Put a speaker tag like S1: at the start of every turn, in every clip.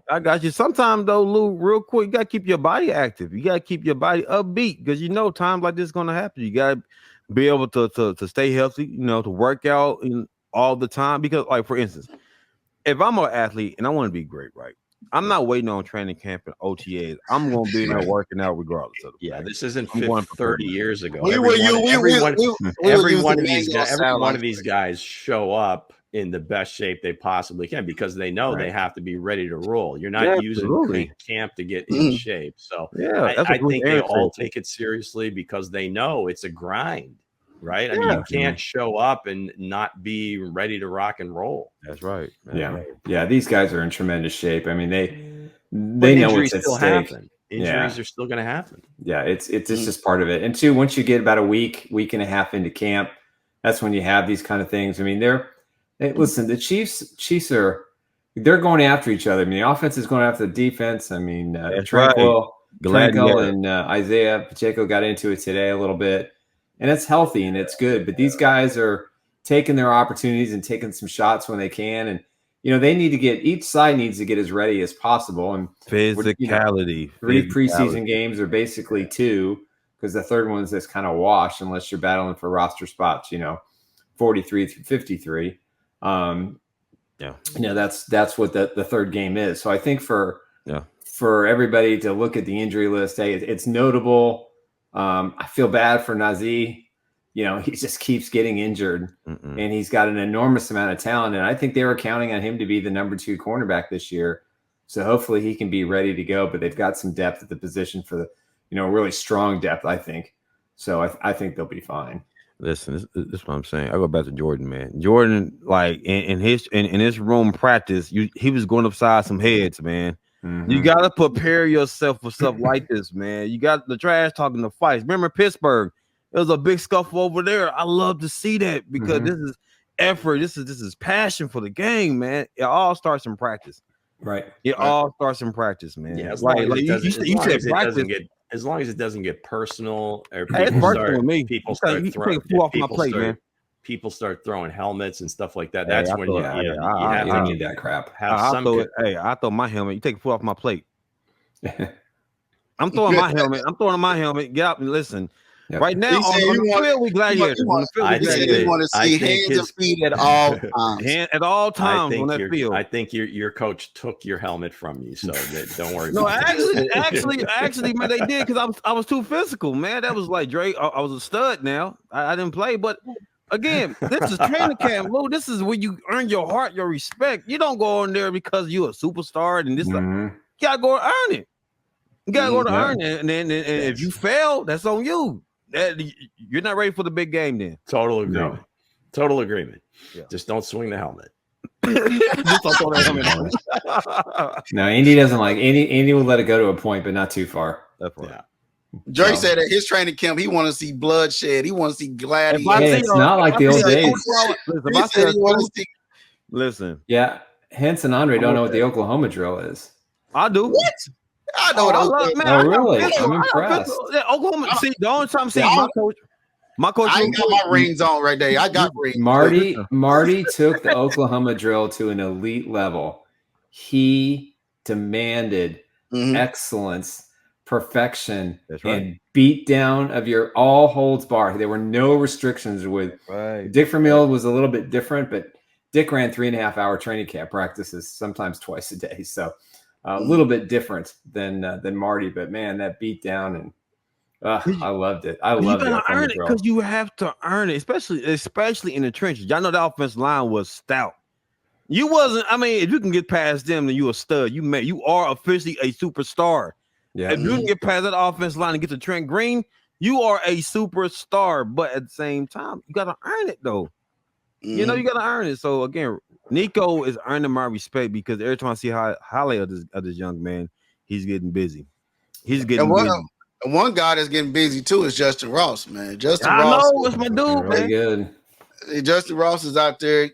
S1: I got you. Sometimes though, Lou, real quick, you gotta keep your body active. You gotta keep your body upbeat because you know times like this is gonna happen. You gotta be able to stay healthy. You know, to work out all the time. Because, like for instance, if I'm an athlete and I want to be great, right? I'm not waiting on training camp and OTAs. I'm gonna be there working out regardless of the
S2: Yeah,
S1: fact.
S2: this isn't
S1: I'm going
S2: 30 years ago.
S3: We
S2: Every one
S3: were
S2: of these guys show up in the best shape they possibly can because they know they have to be ready to roll. You're not using camp to get in shape. So I think they all take it seriously because they know it's a grind, right? I mean, you can't show up and not be ready to rock and roll.
S1: That's right.
S4: Yeah. These guys are in tremendous shape. I mean, they know what's at stake.
S2: Happen. Injuries are still going to happen.
S4: Yeah, it's just part of it. And two, once you get about a week and a half into camp, that's when you have these kind of things. I mean, listen, the Chiefs they're going after each other. I mean, the offense is going after the defense. I mean, Tranquil and Isaiah Pacheco got into it today a little bit, and it's healthy and it's good. But these guys are taking their opportunities and taking some shots when they can. And, each side needs to get as ready as possible. And
S1: physicality.
S4: 3 preseason games are basically 2 because the third one's just kind of wash unless you're battling for roster spots, 43 through 53. That's what the third game is. So I think for everybody to look at the injury list, hey, it's notable. I feel bad for Nazeeh. He just keeps getting injured, and he's got an enormous amount of talent. And I think they were counting on him to be the number 2 cornerback this year. So hopefully he can be ready to go. But they've got some depth at the position for the, really strong depth, I think. So I think they'll be fine.
S1: Listen, this is what I'm saying. I go back to Jordan, man. Jordan, like in his room practice, he was going upside some heads, man. Mm-hmm. You got to prepare yourself for stuff like this, man. You got the trash talking the fights. Remember Pittsburgh? There was a big scuffle over there. I love to see that because this is effort. This is passion for the game, man. It all starts in practice.
S4: Right.
S1: All starts in practice, man.
S2: Yeah, as long as it doesn't get personal or people start throwing helmets and stuff like that. That's when you have to
S4: need that crap.
S1: I throw my helmet. You take the foot off my plate. I'm throwing my helmet. Get up and listen. Yep. Right now, on the field, we gladiators.
S3: You want to see hands and feet at all times.
S1: At all times on that field.
S2: I think your coach took your helmet from you, so don't worry.
S1: No, actually, man, they did because I was too physical, man. That was like Drake. I was a stud. Now I didn't play, but again, this is training camp, Lou. This is where you earn your heart, your respect. You don't go in there because you're a superstar and this. You gotta go and earn it. You gotta go to earn it, and then if you fail, that's on you. You're not ready for the big game then.
S2: Total agreement. Yeah. Just don't swing the helmet.
S4: No, Indy doesn't like Indy will let it go to a point, but not too far.
S1: Yeah.
S3: Dre said at his training camp he want to see bloodshed. He want to see gladiators.
S4: Hey, it's not like the old days.
S1: Listen.
S4: Yeah. Hence and Andre don't know what the Oklahoma drill is.
S1: I do.
S3: What? I know
S4: really? I'm impressed.
S1: Oklahoma. See, the only time my coach.
S3: I ain't got my rings on right there. I got rings.
S4: Marty took the Oklahoma drill to an elite level. He demanded excellence, perfection, and beat down of your all holds bar. There were no restrictions with.
S1: Right.
S4: Dick Vermeil was a little bit different, but Dick ran 3.5-hour training camp practices, sometimes twice a day. So. A little bit different than Marty, but man, that beat down and I loved it. I loved it. You gotta
S1: earn it because you have to earn it, especially in the trenches. Y'all know the offensive line was stout. You wasn't. I mean, if you can get past them, then you a stud. You are officially a superstar. Yeah. If you can get past that offensive line and get to Trent Green, you are a superstar. But at the same time, you gotta earn it though. You gotta earn it. So again. Nico is earning my respect because every time I see highlight of this young man, he's getting busy. He's getting busy.
S3: One guy that's getting busy too is Justin Ross, man. Ross,
S1: it's my dude,
S4: really man.
S3: Good. Justin Ross is out there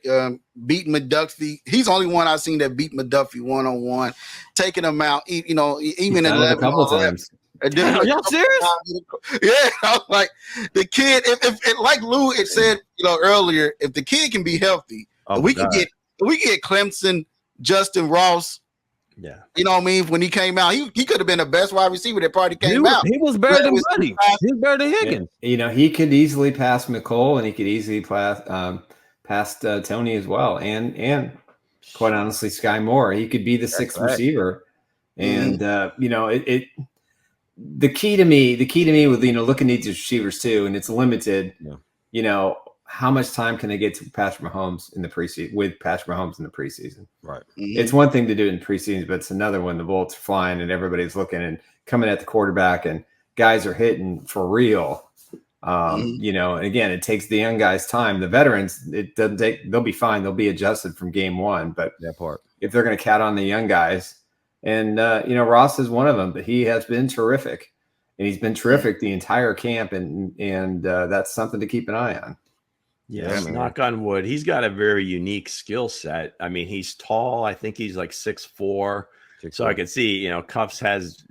S3: beating McDuffie. He's the only one I've seen that beat McDuffie 1-on-1, taking him out. Even in
S4: a couple times.
S1: Are y'all serious?
S3: Yeah, I was like the kid. If like Lou had said, earlier, if the kid can be healthy, we can get Clemson, Justin Ross,
S2: Yeah.
S3: You know what I mean? When he came out, he could have been the best wide receiver that probably came out.
S1: He was better than Buddy. He was better than Higgins.
S4: You know, he could easily pass McCole, and he could easily pass Tony as well, and quite honestly, Sky Moore. He could be the sixth receiver. And you know, the key to me with, you know, looking at these receivers too, and it's limited. Yeah. You know, how much time can they get to Patrick Mahomes in the preseason with Patrick Mahomes in the preseason?
S1: Right.
S4: It's one thing to do it in preseason, but it's another when the bullets are flying and everybody's looking and coming at the quarterback and guys are hitting for real. You know, and again, it takes the young guys time. The veterans, it doesn't take. They'll be fine. They'll be adjusted from game one. But
S1: that part, if
S4: they're going to count on the young guys, and you know, Ross is one of them, but he has been terrific, and he's been terrific the entire camp, and that's something to keep an eye on.
S2: Yes, knock on wood. He's got a very unique skill set. I mean, he's tall. I think he's like 6'4". So I can see, you know, Cuffs has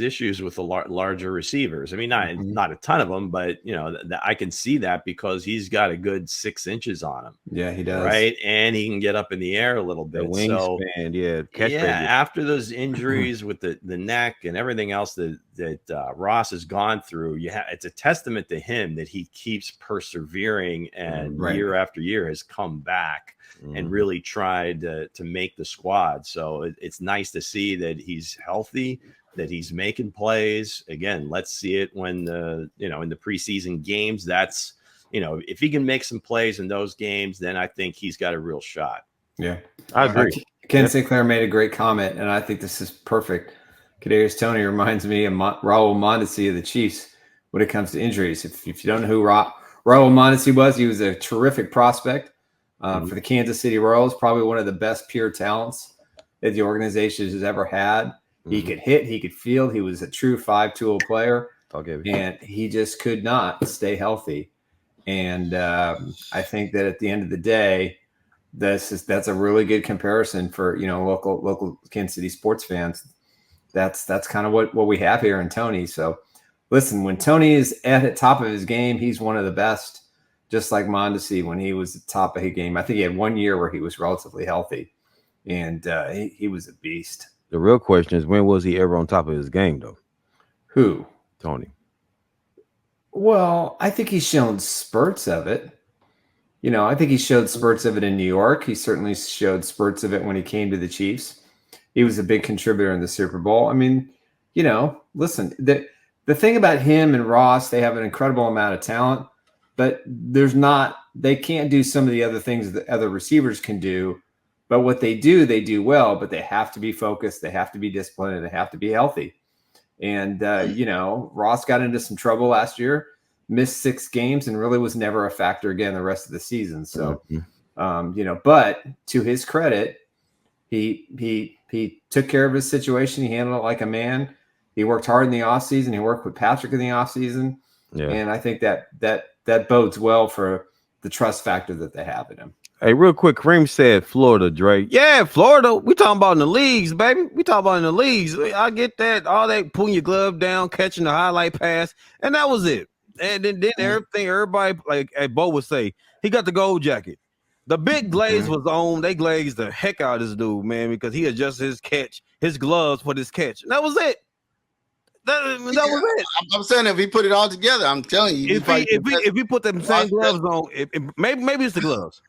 S2: issues with the larger receivers. I mean, not a ton of them, but you know, I can see that because he's got a good 6 inches on him.
S4: Yeah, he does.
S2: Right, and he can get up in the air a little bit.
S1: The wingspan,
S2: After those injuries with the neck and everything else that Ross has gone through, it's a testament to him that he keeps persevering and year after year has come back and really tried to make the squad. So it's nice to see that he's healthy, that he's making plays. Again, let's see it when in the preseason games. That's, you know, if he can make some plays in those games, then I think he's got a real shot.
S4: Yeah,
S1: I agree.
S4: Ken Sinclair made a great comment, and I think this is perfect. Kadarius Toney reminds me of Raul Mondesi of the Chiefs when it comes to injuries. If you don't know who Raul Mondesi was, he was a terrific prospect for the Kansas City Royals, probably one of the best pure talents that the organization has ever had. He could hit, he could field. He was a true 5-tool player, and he just could not stay healthy. And I think that at the end of the day, that's a really good comparison for, you know, local Kansas City sports fans. That's kind of what we have here in Tony. So listen, when Tony is at the top of his game, he's one of the best. Just like Mondesi when he was at the top of his game. I think he had 1 year where he was relatively healthy, and he was a beast.
S1: The real question is, when was he ever on top of his game, though?
S4: Who?
S1: Tony.
S4: Well, I think he's shown spurts of it. You know, I think he showed spurts of it in New York. He certainly showed spurts of it when he came to the Chiefs. He was a big contributor in the Super Bowl. I mean, you know, listen, the thing about him and Ross, they have an incredible amount of talent, but they can't do some of the other things that other receivers can do. But what they do well, but they have to be focused. They have to be disciplined, and they have to be healthy. And, you know, Ross got into some trouble last year, missed 6 games, and really was never a factor again the rest of the season. So, you know, but to his credit, he took care of his situation. He handled it like a man. He worked hard in the offseason. He worked with Patrick in the offseason. Yeah. And I think that bodes well for the trust factor that they have in him.
S1: Hey, real quick, Kareem said Florida, Drake. Yeah, Florida. We talking about in the leagues, baby. We talking about in the leagues. I get that. All that pulling your glove down, catching the highlight pass, and that was it. And then everything, everybody, like Bo would say, he got the gold jacket. The big glaze was on. They glazed the heck out of this dude, man, because he adjusted his gloves for this catch. And that was it. That was it.
S3: I'm saying if he put it all together, I'm telling you.
S1: If he put them same gloves on, maybe it's the gloves.